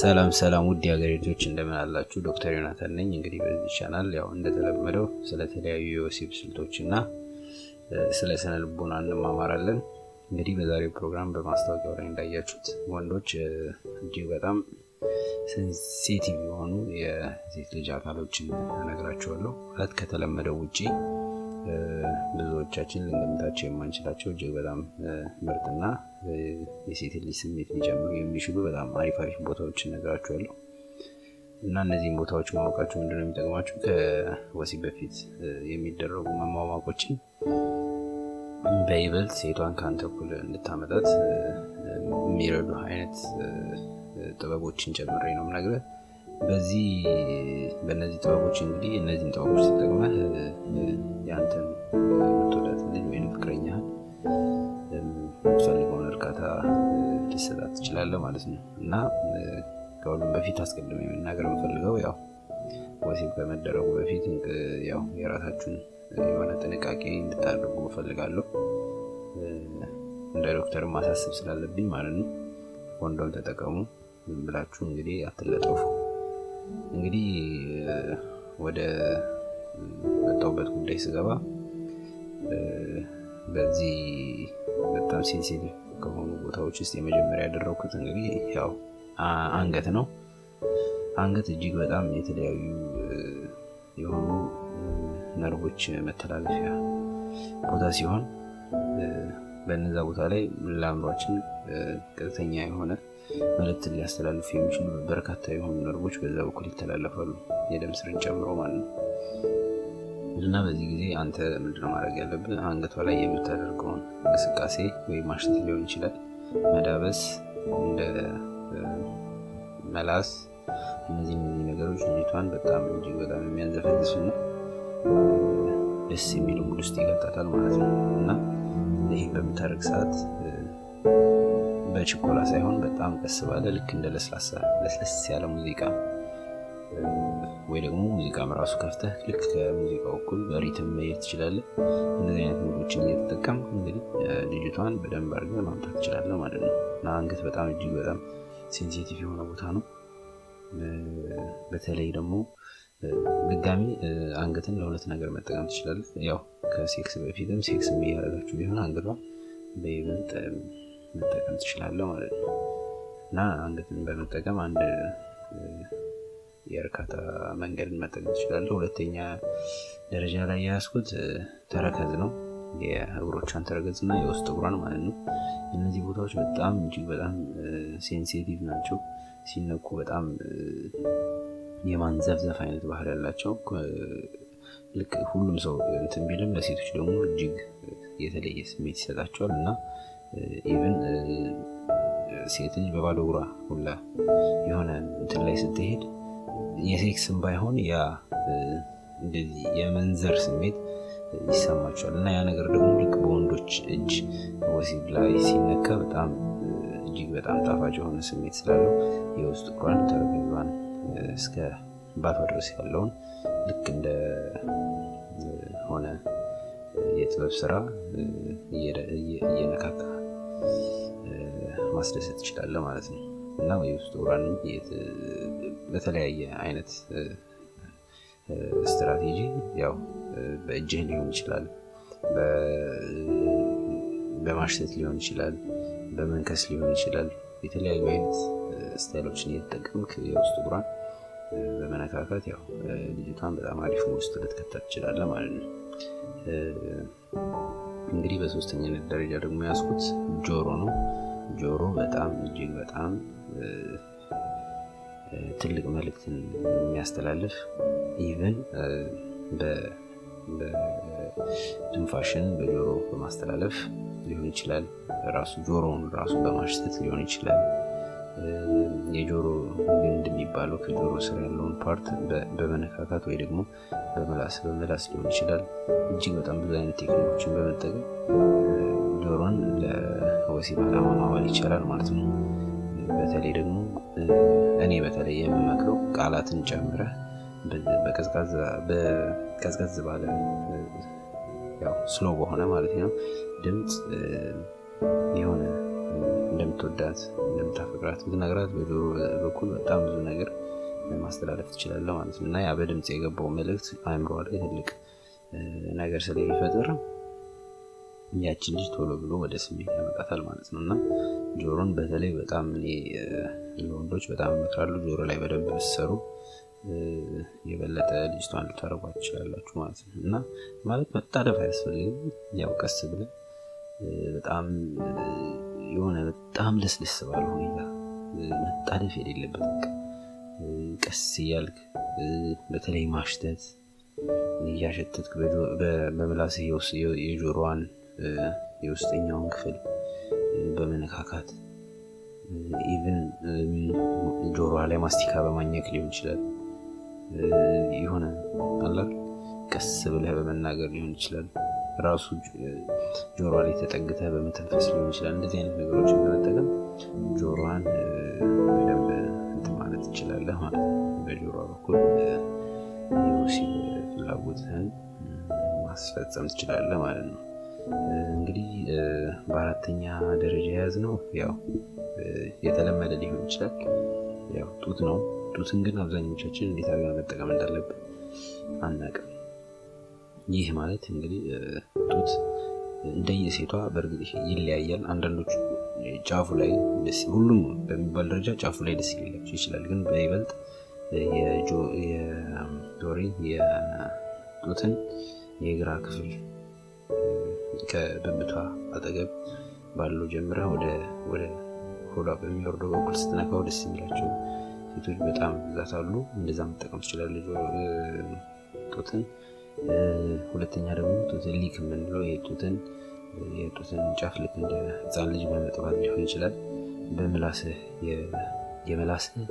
ሰላም ውድ የሀገሬ ልጆች እንደምን አላችሁ? ዶክተር ዮናታን ነኝ። እንግዲህ በዚህ ቻናል ያው እንደተለመደው ስለተለያዩ የወሲብ ስልቶችና ስለ ስነ ልቦና እንማማራለን። እንግዲህ በዛሬው ፕሮግራም በማስታወቂያው ላይ እንዳያችሁት ወንዶች እጅግ በጣም ሴንሲቲቭ የሆኑ የሴት ልጅ አካሎችን እነግራችኋለሁ። ማለት ከተለመደው ውጪ ብዙዎቻችን ልንገምታቸው የማንችላቸው እጅግ በጣም ምርጥና የሴት ልጅ ስሜት ሊጨምሩ የሚችሉ በጣም አሪፍ ቦታዎችን እነግራችኋለሁ። እና እነዚህን ቦታዎች ማወቃችሁ ምንድነው የሚጠቅማችሁ? ከወሲብ በፊት የሚደረጉ መሟሟቆችን በይበልጥ ሴቷን ካንተ እኩል እንድታመጣት የሚረዱ አይነት ጥበቦችን ጨምሬ ነው የምነግርህ። በእነዚህ ጥበቦች እንግዲህ እነዚህን ጥበቦች ተጠቅመህ ያንተን የምትወዳት ልጅ ወይም ፍቅረኛህን የምትፈልገውን እርካታ ልትሰጣት ትችላለህ ማለት ነው። እና ከሁሉም በፊት አስቀድሜ መናገር የምፈልገው ያው ወሲብ ከመደረጉ በፊት ያው የራሳችሁን የሆነ ጥንቃቄ እንድታደርጉ እፈልጋለሁ። እንደ ዶክተር ማሳሰብ ስላለብኝ ማለት ነው። ኮንዶም ተጠቀሙ ብላችሁ እንግዲህ አትለጠፉ። እንግዲህ ወደ መጣሁበት ጉዳይ ስገባ በዚህ በጣም ሴንሲቲቭ ከሆኑ ቦታዎች ውስጥ የመጀመሪያ ያደረኩት እንግዲህ ያው አንገት ነው። አንገት እጅግ በጣም የተለያዩ የሆኑ ነርቮች መተላለፊያ ቦታ ሲሆን በእነዛ ቦታ ላይ ለአእምሯችን ቀጥተኛ የሆነ መልእክት ሊያስተላልፉ የሚችሉ በርካታ የሆኑ ነርቮች በዛ በኩል ይተላለፋሉ፣ የደም ስርን ጨምሮ ማለት ነው። እና በዚህ ጊዜ አንተ ምንድነው ማድረግ ያለብህ? አንገቷ ላይ የምታደርገውን እንቅስቃሴ ወይ ማሽተት ሊሆን ይችላል፣ መዳበስ፣ እንደ መላስ፣ እነዚህ ነገሮች ልጅቷን በጣም እጅግ በጣም የሚያንዘፈዝፍና ደስ የሚል ሙድ ውስጥ ይገጣታል ማለት ነው። እና ይህ በምታደርግ ሰዓት በችኮላ ሳይሆን በጣም ቀስ ባለ ልክ እንደ ለስለስ ያለ ሙዚቃ ወይ ደግሞ ሙዚቃም ራሱ ከፍተህ ልክ ከሙዚቃው እኩል በሪትም መሄድ ትችላለህ። እንደዚህ አይነት ሙዶችን እየተጠቀም እንግዲህ ልጅቷን በደንብ አድርገህ ማምጣት ትችላለህ ማለት ነው። እና አንገት በጣም እጅግ በጣም ሴንሲቲቭ የሆነ ቦታ ነው። በተለይ ደግሞ ድጋሚ አንገትን ለሁለት ነገር መጠቀም ትችላለህ። ያው ከሴክስ በፊትም ሴክስ እያደረጋችሁ ቢሆን አንገቷን በይበልጥ መጠቀም ትችላለህ ማለት ነው። እና አንገትን በመጠቀም አንድ የእርካታ መንገድን መጠቀም ትችላለህ። ሁለተኛ ደረጃ ላይ ያስኩት ተረከዝ ነው። የእግሮቿን ተረከዝና የውስጥ እግሯን ማለት ነው። እነዚህ ቦታዎች በጣም እጅግ በጣም ሴንሲቲቭ ናቸው። ሲነኩ በጣም የማንዘፍዘፍ አይነት ባህሪ ያላቸው። ልክ ሁሉም ሰው እንትን ቢልም ለሴቶች ደግሞ እጅግ የተለየ ስሜት ይሰጣቸዋል። እና ኢቭን ሴት ልጅ በባዶ እግሯ ሁላ የሆነ እንትን ላይ ስትሄድ የሴክስም ባይሆን ያ እንደዚህ የመንዘር ስሜት ይሰማቸዋል። እና ያ ነገር ደግሞ ልክ በወንዶች እጅ ወሲብ ላይ ሲነካ በጣም እጅግ በጣም ጣፋጭ የሆነ ስሜት ስላለው የውስጥ እግሯን ተረከዟን እስከ ባቷ ድረስ ያለውን ልክ እንደ ሆነ የጥበብ ስራ እየነካካ ማስደሰት ትችላለህ ማለት ነው። እና የውስጥ እግሯን በተለያየ አይነት ስትራቴጂ ያው በእጅህ ሊሆን ይችላል፣ በማሽተት ሊሆን ይችላል፣ በመንከስ ሊሆን ይችላል። የተለያዩ አይነት ስታይሎችን እየተጠቀምክ የውስጥ እግሯን በመነካካት ያው ልጅቷን በጣም አሪፍ ውስጥ ልትከታት ትችላለህ ማለት ነው። እንግዲህ በሶስተኛነት ደረጃ ደግሞ ያስኩት ጆሮ ነው። ጆሮ በጣም እጅግ በጣም ትልቅ መልእክትን የሚያስተላልፍ ኢቭን በትንፋሽን በጆሮ በማስተላለፍ ሊሆን ይችላል፣ ራሱ ጆሮውን ራሱ በማሽተት ሊሆን ይችላል። የጆሮ ግንድ የሚባለው ከጆሮ ስር ያለውን ፓርት በመነካካት ወይ ደግሞ በመላስ ሊሆን ይችላል። እጅግ በጣም ብዙ አይነት ቴክኒኮችን በመጠቀም ጆሮን ለወሲብ ዓላማ ማዋል ይቻላል ማለት ነው። በተለይ ደግሞ እኔ በተለይ የምመክረው ቃላትን ጨምረህ በቀዝቀዝ ባለ ያው ስሎ በሆነ ማለት ነው ድምጽ የሆነ እንደምትወዳት እንደምታፈቅራት ብትነግራት በጆሮ በኩል በጣም ብዙ ነገር ማስተላለፍ ትችላለህ ማለት ነው። እና ያ በድምጽ የገባው መልእክት አእምሮዋ ላይ ትልቅ ነገር ስለሚፈጥር ያችን ልጅ ቶሎ ብሎ ወደ ስሜት ያመጣታል ማለት ነው። እና ጆሮን በተለይ በጣም ለወንዶች በጣም እመክራለሁ። ጆሮ ላይ በደንብ ብትሰሩ የበለጠ ልጅቷን ልታረጓት ትችላላችሁ ማለት ነው። እና ማለት መጣደፍ አያስፈልግም። ያው ቀስ ብለህ በጣም የሆነ በጣም ለስለስ ባለ ሁኔታ መጣደፍ የሌለበት ቀስ እያልክ በተለይ ማሽተት እያሸተትክ በምላስህ የጆሮዋን የውስጠኛውን ክፍል በመነካካት ኢቭን ጆሮዋ ላይ ማስቲካ በማኘክ ሊሆን ይችላል። የሆነ አላህ ቀስ ብለህ በመናገር ሊሆን ይችላል። ራሱ ጆሮዋ ላይ ተጠግተህ በመተንፈስ ሊሆን ይችላል። እንደዚህ አይነት ነገሮችን በመጠቀም ጆሮዋን በደንብ እንትን ማለት ትችላለህ ማለት ነው። በጆሮዋ በኩል የወሲብ ፍላጎትህን ማስፈጸም ትችላለህ ማለት ነው። እንግዲህ በአራተኛ ደረጃ የያዝነው ያው የተለመደ ሊሆን ይችላል፣ ያው ጡት ነው። ጡትን ግን አብዛኞቻችን እንዴት አድርገን መጠቀም እንዳለብን አናውቅም። ይህ ማለት እንግዲህ ጡት እንደየሴቷ በእርግጥ ይለያያል። አንዳንዶቹ ጫፉ ላይ ሁሉም በሚባል ደረጃ ጫፉ ላይ ደስ ሊላቸው ይችላል። ግን በይበልጥ የጡትን የግራ ክፍል ከብብቷ አጠገብ ባለው ጀምረህ ወደ ሆዷ በሚወርደው በኩል ስትነካው ደስ የሚላቸው ሴቶች በጣም ብዛት አሉ። እንደዛ መጠቀም ትችላለህ ጡትን። ሁለተኛ ደግሞ ጡትን ሊክ የምንለው የጡትን ጫፍ ልክ እንደ ሕፃን ልጅ በመጥባት ሊሆን ይችላል። በምላስህ የምላስህ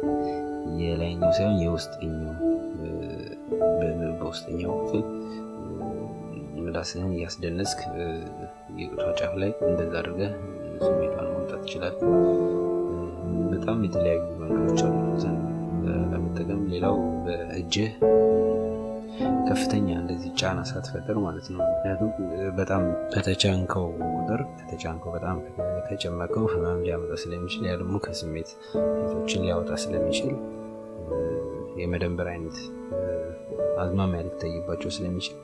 የላይኛው ሳይሆን የውስጠኛው በውስጠኛው ክፍል ምላስህን እያስደነስክ የጡቷ ጫፍ ላይ እንደዛ አድርገህ ስሜቷን ማምጣት ትችላለህ። በጣም የተለያዩ መንገዶች አሉ ለመጠቀም። ሌላው በእጅህ ከፍተኛ እንደዚህ ጫና ሳትፈጥር ማለት ነው። ምክንያቱም በጣም ከተጫንከው በጣም ከጨመቀው ህመም ሊያመጣ ስለሚችል፣ ያ ደግሞ ከስሜት ሴቶችን ሊያወጣ ስለሚችል የመደንበር አይነት አዝማሚያ ሊታይባቸው ስለሚችል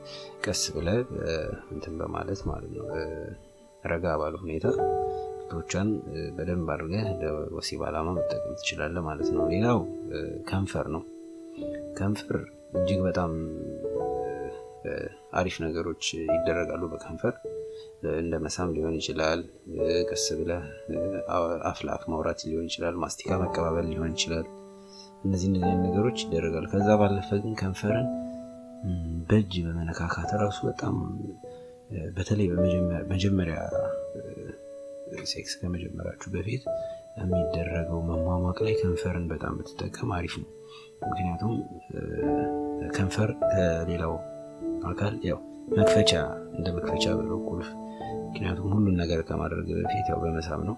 ቀስ ብለህ እንትን በማለት ማለት ነው ረጋ ባለ ሁኔታ ጡቶቿን በደንብ አድርገህ ለወሲብ ዓላማ መጠቀም ትችላለህ ማለት ነው። ሌላው ከንፈር ነው። ከንፈር እጅግ በጣም አሪፍ ነገሮች ይደረጋሉ በከንፈር። እንደ መሳም ሊሆን ይችላል፣ ቀስ ብለህ አፍ ለአፍ ማውራት ሊሆን ይችላል፣ ማስቲካ መቀባበል ሊሆን ይችላል። እነዚህ ነገሮች ይደረጋሉ። ከዛ ባለፈ ግን ከንፈርን በእጅ በመነካካት ራሱ በጣም በተለይ በመጀመሪያ ሴክስ ከመጀመራችሁ በፊት የሚደረገው መሟሟቅ ላይ ከንፈርን በጣም ብትጠቀም አሪፍ ነው። ምክንያቱም ከንፈር ከሌላው አካል ያው እንደ መክፈቻ ብለው ቁልፍ። ምክንያቱም ሁሉን ነገር ከማድረግ በፊት ያው በመሳም ነው።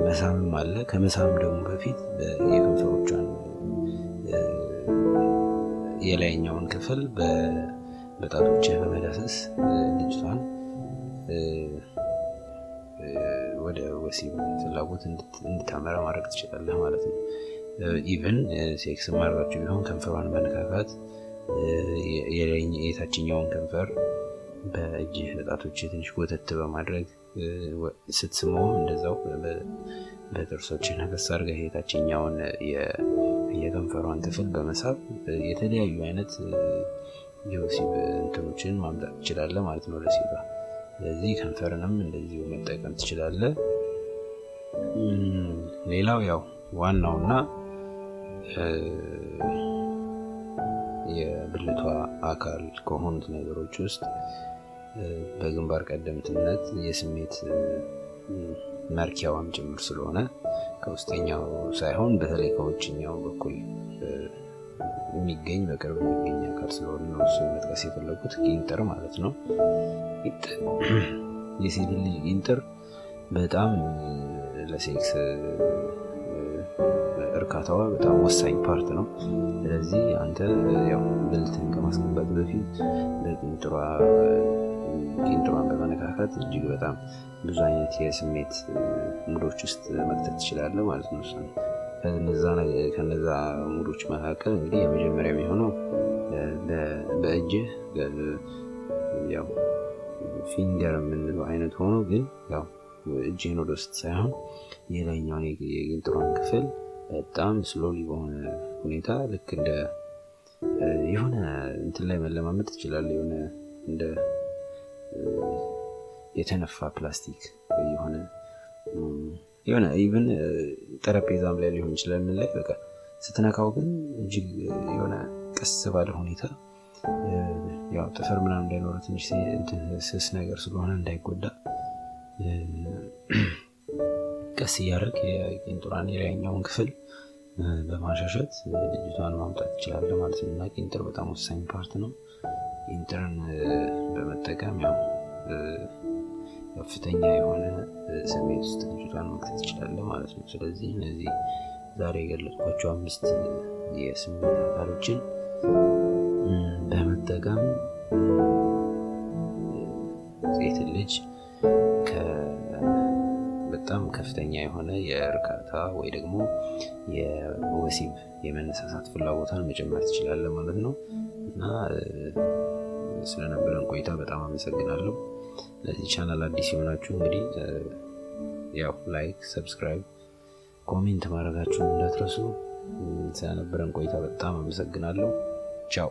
መሳምም አለ። ከመሳም ደግሞ በፊት የከንፈሮቿን የላይኛውን ክፍል በጣቶች በመዳሰስ ልጅቷን ወደ ወሲብ ፍላጎት እንድታመራ ማድረግ ትችላለህ ማለት ነው። ኢቨን ሴክስ ማድረጋችሁ ቢሆን ከንፈሯን መነካካት፣ የታችኛውን ከንፈር በእጅህ ጣቶች ትንሽ ጎተት በማድረግ ስትስመው እንደዛው በጥርሶች ነከስ አድርገህ የታችኛውን የከንፈሯን ክፍል በመሳብ የተለያዩ አይነት የወሲብ እንትኖችን ማምጣት ትችላለህ ማለት ነው ለሴቷ። ስለዚህ ከንፈርንም እንደዚሁ መጠቀም ትችላለህ። ሌላው ያው ዋናውና የብልቷ አካል ከሆኑት ነገሮች ውስጥ በግንባር ቀደምትነት የስሜት መርኪያዋም ጭምር ስለሆነ ከውስጠኛው ሳይሆን በተለይ ከውጭኛው በኩል የሚገኝ በቅርብ የሚገኝ አካል ስለሆነ ነው እሱ መጥቀስ የፈለጉት። ጊንጥር ማለት ነው። የሴት ልጅ ጊንጥር በጣም ለሴክስ እርካታዋ በጣም ወሳኝ ፓርት ነው። ስለዚህ አንተ ያው ብልትን ከማስገባት በፊት በጊንጥሯ ቄንጥሯን በመነካካት እጅግ በጣም ብዙ አይነት የስሜት ሙዶች ውስጥ መክተት ትችላለህ ማለት ነው። ከነዛ ሙዶች መካከል እንግዲህ የመጀመሪያ የሚሆነው በእጅህ ያው ፊንገር የምንለው አይነት ሆኖ ግን ያው እጅህን ወደ ውስጥ ሳይሆን የላይኛውን የቄንጥሯን ክፍል በጣም ስሎሊ በሆነ ሁኔታ ልክ እንደ የሆነ እንትን ላይ መለማመድ ትችላለህ። እንደ የተነፋ ፕላስቲክ የሆነ ኢቭን ጠረጴዛም ላይ ሊሆን ይችላል። ምን ላይ በቃ ስትነካው ግን እጅግ የሆነ ቀስ ባለ ሁኔታ ያው ጥፍር ምናምን እንዳይኖረው ትንሽ ስስ ነገር ስለሆነ እንዳይጎዳ ቀስ እያደረግ የቄንጥሯን የላይኛውን ክፍል በማሻሸት ልጅቷን ማምጣት ትችላለህ ማለት ነው። እና ቄንጥር በጣም ወሳኝ ፓርት ነው። ቄንጥርን በመጠቀም ያው ከፍተኛ የሆነ ስሜት ውስጥ ልጅቷን መክተት ትችላለህ ማለት ነው። ስለዚህ እነዚህ ዛሬ የገለጽኳቸው 5 የስሜት አካሎችን በመጠቀም ሴት ልጅ በጣም ከፍተኛ የሆነ የእርካታ ወይ ደግሞ የወሲብ የመነሳሳት ፍላጎቷን መጨመር ትችላለህ ማለት ነው። እና ስለነበረን ቆይታ በጣም አመሰግናለሁ። ለዚህ ቻናል አዲስ የሆናችሁ እንግዲህ ያው ላይክ፣ ሰብስክራይብ፣ ኮሜንት ማድረጋችሁን እንዳትረሱ። ስለነበረን ቆይታ በጣም አመሰግናለሁ። ቻው።